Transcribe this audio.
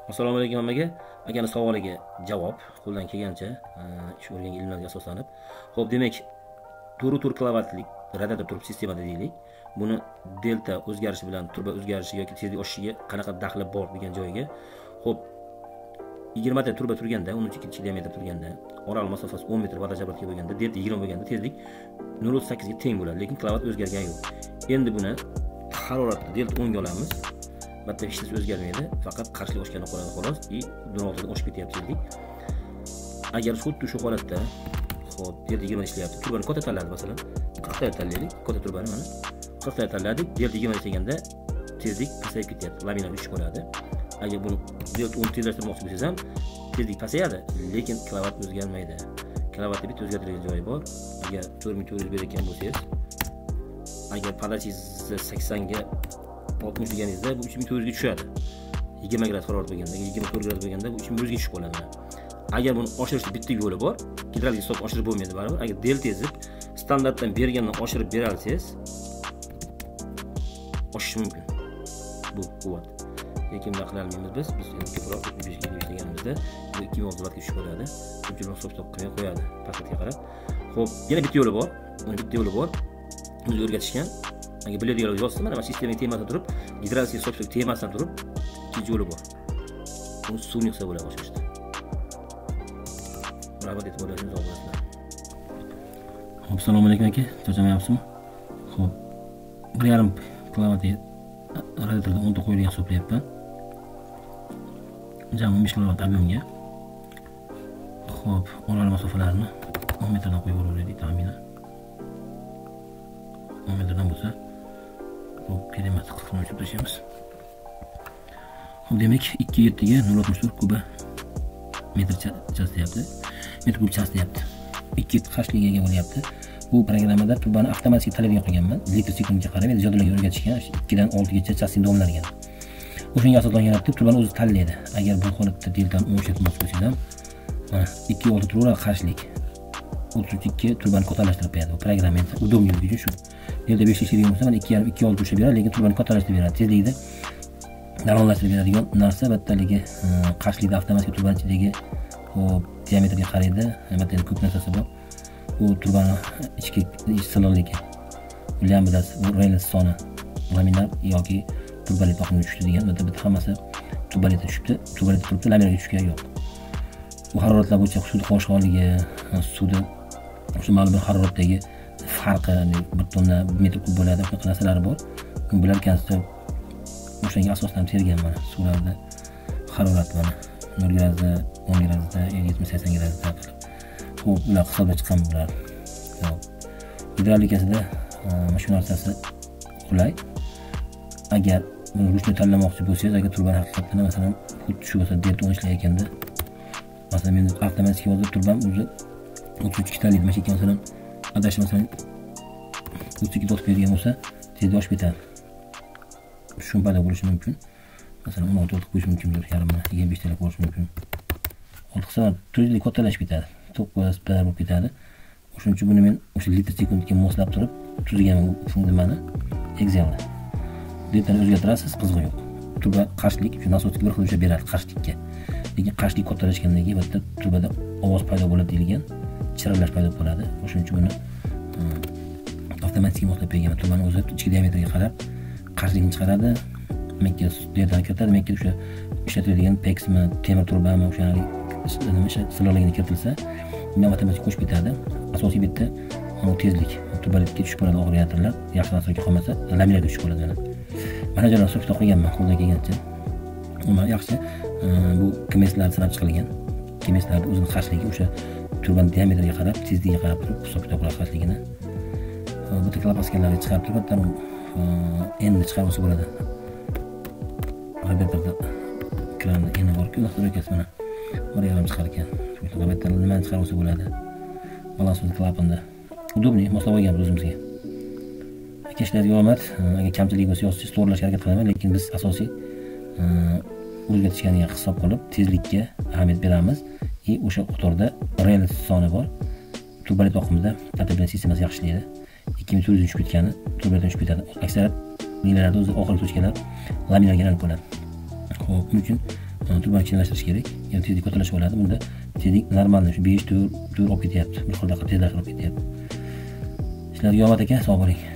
Assalomu alaykum hammaga. Akani savoliga javob qo'ldan kelgancha shu o'rgangan ilmlarga asoslanib. Xo'p, demak, tur klavatlik radiator turib sistemada deylik. Buni delta o'zgarishi bilan turba o'zgarishi yoki tezlik oshishiga qanaqa daxli bor degan joyiga. Xo'p, 20 ta turba turganda, 13 diametr turganda, oral masofasi 10 metr vattajabratga bo'lganda, delta 20 bo'lganda tezlik 0.8 ga teng bo'ladi, lekin klavat o'zgargani yo'q. Endi buni haroratni delta 10 ga olamiz. Bitta hech narsa o'zgarmaydi, faqat qarshilik oshganda qoladi xolos. 16 dan oshib ketyapti dedik. Agar xuddi shu holatda, xo'p, delta 20 ishlayapti. Turbani katta tanladi masalan. 40 ta tanlaylik, katta turbani mana. 40 ta tanladik, delta 20 ishlaganda tezlik pasayib ketyapti. Laminar 3 bo'ladi. Agar buni delta 10 tezlashtirmoqchi bo'lsangiz ham tezlik pasayadi, lekin klavat o'zgarmaydi. Klavatda bitta o'zgartiradigan joyi bor. Agar 4400 berayotgan bo'lsangiz, agar podachingizni 80 ga 60 deganingizda bu 3400 ga tushadi. 20 grad harorat bo'lganda, 24 grad bo'lganda bu 3100 ga tushib qoladi. Agar buni oshirishning bitta yo'li bor. Gidravlik hisob oshirib bo'lmaydi baribir. Agar deltangizni standartdan bergandan oshirib bera olsangiz, oshishi mumkin. Bu quvvat. Lekin bunday qila olmaymiz biz. Biz endi ko'proq 35 ga ishlaganimizda 2000 vatga tushib qoladi. Shunchalik hisob qilmay qo'yadi pastga qarab. Xo'p, yana bitta yo'li bor. Uni bitta yo'li bor. Uni o'rgatishgan. Agar biladiganlar yozsa, mana sistemaning temasida turib, gidravlik hisobchilik temasidan turib, ikkinchi yo'li bor. Uni suvni hisob bo'ladi oshirishda. Rahmat etib bo'lashingiz oldingizda. Xo'p, assalomu alaykum aka. Charchamayapsizmi? Xo'p. 1.5 klavatga radiatorda 10 ta qo'yilgan hisoblayapman. Jami 15 klavat ob'yomga. Xo'p, oral masofalarni 10 metrdan qo'yib yuboraylik taxminan. 10 metrdan bo'lsa, xo'p, perimetr qismini o'chirib tashlaymiz. Xo'p, demak 2.7 ga 0.64 kuba metr chastyapti. Metr kub chastyapti. 2 qashligiga ega bo'lyapti. Bu programmada turbani avtomatik talabga qo'yganman. Litr sekundga qarab, endi jadvalga o'rgatishgan 2 dan 6 gacha chastin domlargan. O'shanga asoslanganlar turbani o'zi tanlaydi. Agar bu holatda deltani 10 o'chirmoqchi bo'lsangiz ham, mana 2.6 turaveradi qashlik. 32 turbani kattalashtirib beradi. Bu programma endi udobnilik uchun shu. Delta 5 ishlaydigan bo'lsa, mana 2.5 2.6 ushlab beradi, lekin turbani kattalashtirib beradi. Tezlikda daronlashtirib beradigan narsa battaligi qashlikda avtomatik turbani ichidagi diametrga qaraydi. Albatta endi ko'p narsasi bor. Bu turbani ichki silliqligi, lambdasi, reyli soni, laminar yoki turbalit oqimi tushdi degan. Bitta hammasi turbalit tushibdi, turbalit turibdi, laminarga tushgan yo'q. Bu haroratlar bo'yicha suvni qo'shqonligi, suvda o'sha ma'lum bir haroratdagi farqi, bir tonna metr kub bo'ladi, shunaqa narsalar bor. Bular kansda o'shanga asoslanib tergan mana suvlarda harorat mana 0 gradda, 10 gradda, 70-80 gradda qilib. Xo'p, ular hisobga chiqqan bular. Gidravlikasida mana shu narsasi qulay. Agar buni ruchni tanlamoqchi bo'lsangiz, agar turbani haqiqatdan masalan xuddi shu bo'lsa delta 10 ishlayotganda, masalan men avtomatik yozib turbam o'zi 32 tanlaydi. Mana shu masalan adashmasam 32 dot bergan bo'lsa, tezlik oshib ketadi. Shu paydo bo'lishi mumkin. Masalan 16 dot qo'yish mumkindir, yarmini 25 talik bo'lishi mumkin. 6 soat tezlik kattalashib ketadi. 9 barar bo'lib ketadi. Shuning uchun buni men o'sha litr sekundga moslab turib tuzgan nimani Excelni. Deltani o'zgartirasiz, qizig'i yo'q. Turba qarshilik, shu nasosga bir xil o'sha beradi qarshilikka. Lekin qarshilik kattalashgandan keyin bitta turbada ovoz paydo bo'ladi deyilgan, chiralash paydo bo'ladi. Shuning uchun buni avtomatik moslab bergan. Turbani o'zi ichki diametrga qarab qarshilikni chiqaradi. Menga deltani kiritadi, menga o'sha ishlatiladigan PEXmi, temir turbami, o'sha silliqligini kiritilsa, bundan avtomatik qo'shib ketadi. Asosiy bitta tezlik turbalitga tushib qoladi, oxirgi radiatorlar yaxshi narsaga qolmasa, laminarga tushib qoladi. Mana joylarni hisobga qo'yganman, qo'ldan kelgancha. Umuman yaxshi bu kimeslar sanab chiqilgan. Kimeslarning o'zining qarshiligi o'sha turban diametriga qarab, tezligiga qarab turib hisobga qo'yilgan qarshiligini. Bitta klapaskanlarga chiqarib turib, bitta endi chiqarib olsa bo'ladi. Radiatorda kranni endi bor-ku, nasosga mana 1.5 chiqar ekan. Shu albatta nimani chiqarib olsa bo'ladi. Balansli klapanda. Udobniy moslab olganmiz o'zimizga. Akashlarga omad. Agar kamchilik bo'lsa yozsangiz to'g'rilashga harakat qilaman, lekin biz asosiy o'zgartishganiga hisob qilib tezlikka ahamiyat beramiz. O'sha qatorda reyl soni bor. Turbalit oqimida tartibli sistemasi yaxshi ishlaydi. 2400 tushib ketgani turbadan tushib ketadi. Aksariyat linelarda o'zi oxirgi tochkalar laminarga aylanib qoladi. Xo'p, buning uchun turbani chinlashtirish kerak. Yana tezlik ko'tarilishib oladi. Bunda tezlik normalniy, shu 5 4 olib ketyapti. Bir xil tezlik olib ketyapti. Ishlar yo'q ekan, sog' bo'ling.